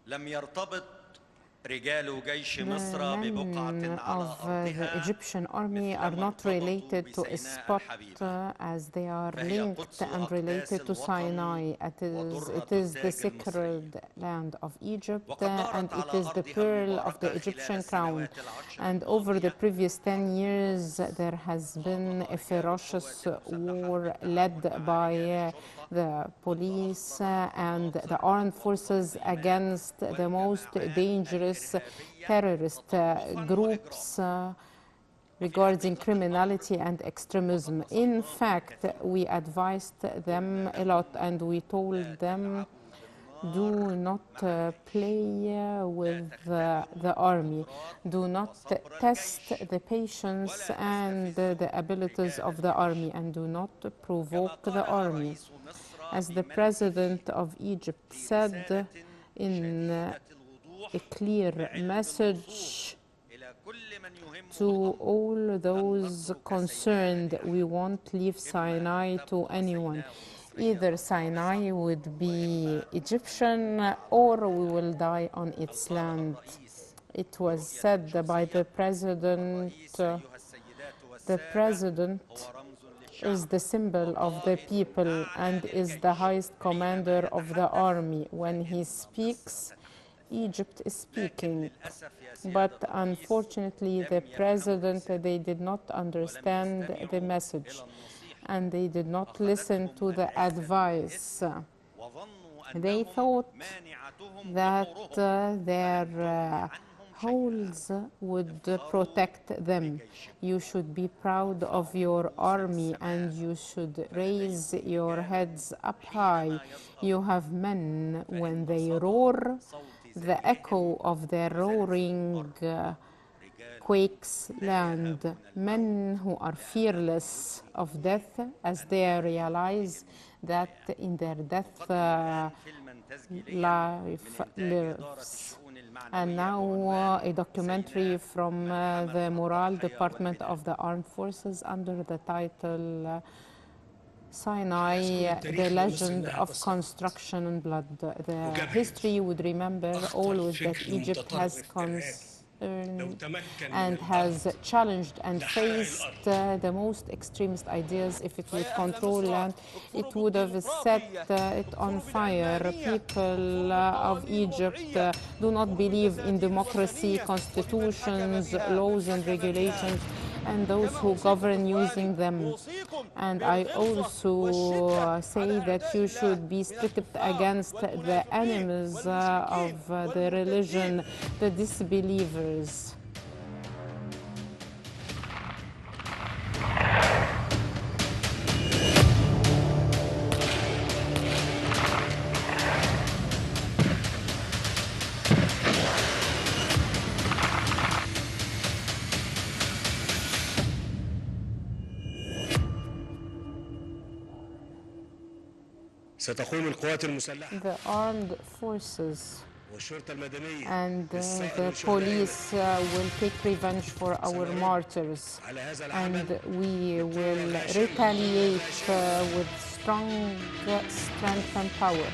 لم يرتبط رجال جيش The مصر ببقعة men على of the أرضها Egyptian army مثل are ما not ارتبطوا related to a بسيناء spot الحبيبة as they are فهي linked قدس and أقداس related to الوطن Sinai. It وضرة is the التاج المصري sacred land of Egypt وقد and دارت it على is the أرضها pearl of the المباركة خلال Egyptian crown. السنوات العشر And over the الماضية previous 10 years, there has been a ferocious war led by the police and the armed forces against the most dangerous terrorist groups regarding criminality and extremism. In fact, we advised them a lot and we told them, do not play with the army. Do not test the patience and the abilities of the army, and do not provoke the army. As the president of Egypt said in a clear message to all those concerned, we won't leave Sinai to anyone. Either Sinai would be Egyptian or we will die on its land. It was said by the president. The president is the symbol of the people and is the highest commander of the army. When he speaks, Egypt is speaking. But unfortunately, the president, they did not understand the message and they did not listen to the advice. They thought that their holes would protect them. You should be proud of your army and you should raise your heads up high. You have men, when they roar, the echo of their roaring quakes land. Men who are fearless of death as they realize that in their death life lives. And now a documentary from the Morale Department of the Armed Forces under the title Sinai, the legend of construction and blood. The history would remember always that Egypt has and has challenged and faced the most extremist ideas. If it would control land, it would have set it on fire. People of Egypt do not believe in democracy, constitutions, laws and regulations, and those who govern using them. And I also say that you should be strict against the enemies of the religion, the disbelievers. The armed forces and the police will take revenge for our martyrs, and we will retaliate with strong strength and power.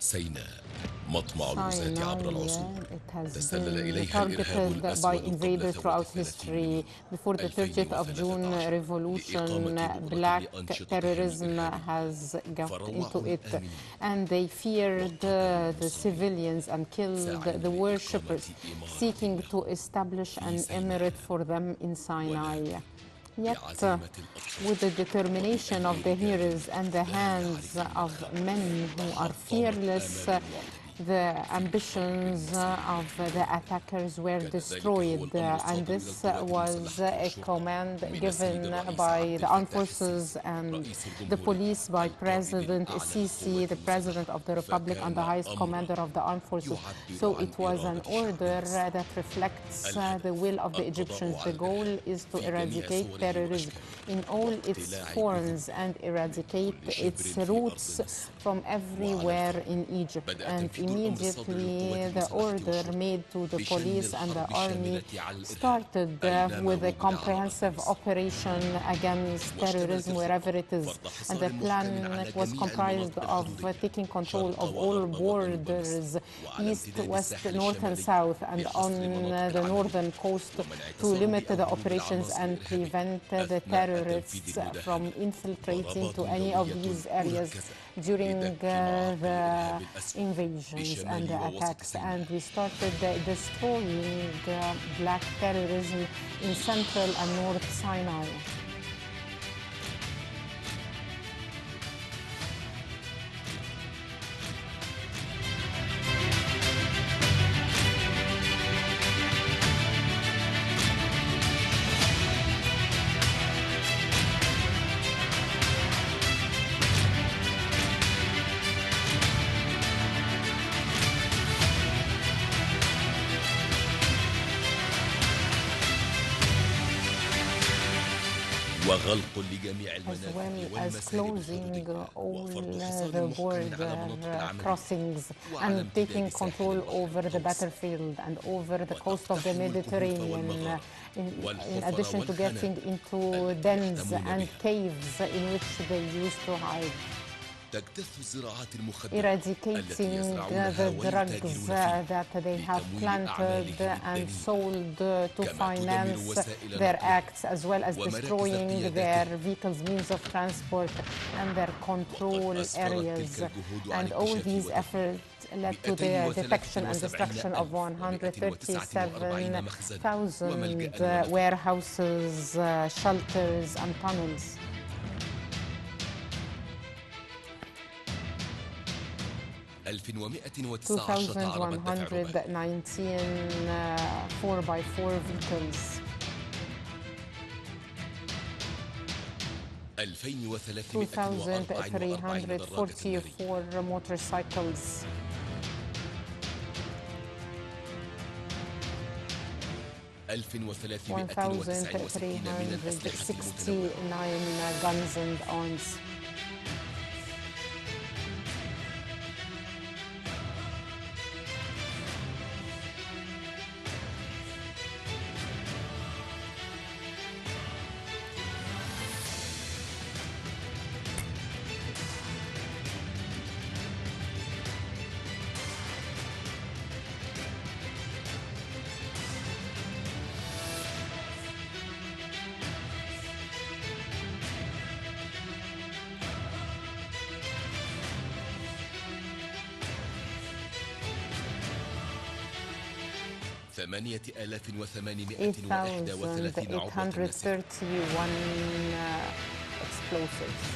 سيناء مطمع الغزاة عبر العصور It has تسلل been إليها الإرهاب targeted by الأسود قبل invaders throughout ثورة history. Before the 30th of June 2013 revolution, لإقامة black بؤرة لأنشطتهم terrorism الإرهابية. has got into فرواهم it, آمنين and they feared the المسلمين civilians and killed ساعين the لإقامة worshippers, إمارة seeking to لهم establish an في سيناء. emirate for them in Sinai. Yet, بعزيمة الأطفال with the determination of the heroes and the hands of men who are fearless, the ambitions of the attackers were destroyed, and this was a command given by the armed forces and the police by President Sisi, the President of the Republic and the highest commander of the armed forces. So it was an order that reflects the will of the Egyptians. The goal is to eradicate terrorism in all its forms and eradicate its roots from everywhere in Egypt. And immediately the order made to the police and the army started with a comprehensive operation against terrorism wherever it is. And the plan was comprised of taking control of all borders, east, west, north and south, and on the northern coast to limit the operations and prevent the terrorists from infiltrating to any of these areas during the invasions and the attacks. And we started destroying black terrorism in central and north Sinai. وغلق لجميع as المنافذ well as والمسار closing بحدودها all وفرض the حصار محكم على border مناطق العمل crossings وعلى and امتداد taking ساحل control البحر over the المتوسط. battlefield and over the coast of the وتقتحم الكهوف Mediterranean, والمغارة in والحفر addition to والخنادق getting into التي dens يحتمون and بها. caves in which they used to hide. تجتث الزراعات المخدرة التي Eradicating يزرعونها the drugs ويتاجرون فيها that they have لتمويل planted أعمالهم and الدنيئة. sold to كما تدمر finance وسائل their نقلهم acts, as well as ومراكز destroying قيادتهم. their vehicles, means of transport, and their control وقد أسفرت areas. تلك الجهود عن And all اكتشاف these وتدمير efforts led to the detection and destruction of 137,000 warehouses, shelters, and tunnels. 1119 عربة دفع رباعي 2,119 4x4 vehicles. 2344 دراجة نارية 2,344 motorcycles. 1369 من الأسلحة المدمرة 1,369 guns and arms. 8831 explosives.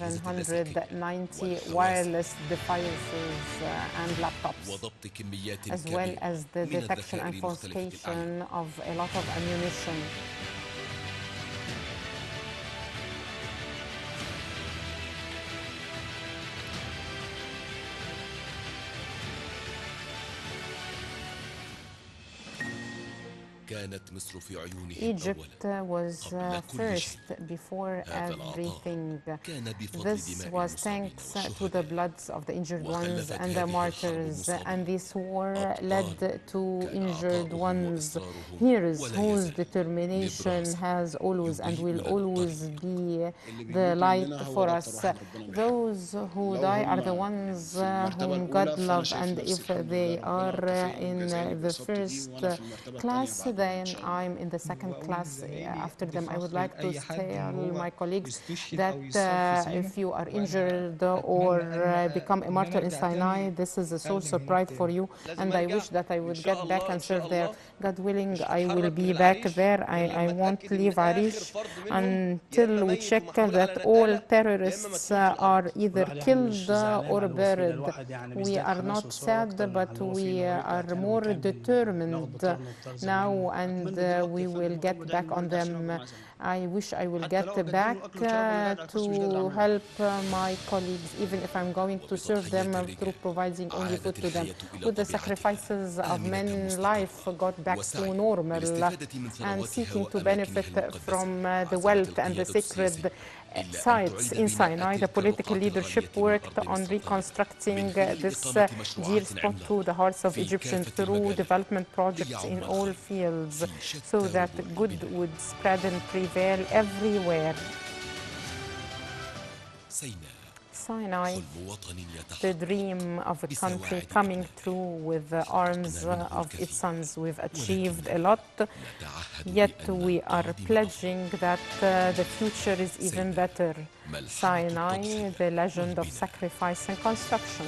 1,790 wireless devices and laptops, وضبط كميات as well كبيرة as the من detection الذخائر and مختلفة الأعمال. confiscation of a lot of ammunition. كانت مصر في عيونه Egypt was first before everything. This was thanks to the bloods of the injured ones and the martyrs, and this war led to injured ones, heroes whose determination has always and will always be the light for us. Those who die are the ones whom God loves, and if they are in the first class, then I'm in the second class after them. I would like to tell my colleagues that if you are injured or become a martyr in Sinai, this is a source of pride for you, and I wish that I would get back and serve there. God willing, I will be back there. I won't leave Arish until we check that all terrorists are either killed or buried. We are not sad, but we are more determined now, and we will get back on them. I wish I will get back to help my colleagues, even if I'm going to serve them through providing only food to them. With the sacrifices of men's life got back to normal and seeking to benefit from the wealth and the sacred sites in Sinai, the political leadership worked on reconstructing this dear spot to the hearts of Egyptians through development projects in all fields, so that good would spread and prevail everywhere. Sinai, the dream of a country coming true with the arms of its sons. We've achieved a lot, yet we are pledging that the future is even better. Sinai, the legend of sacrifice and construction.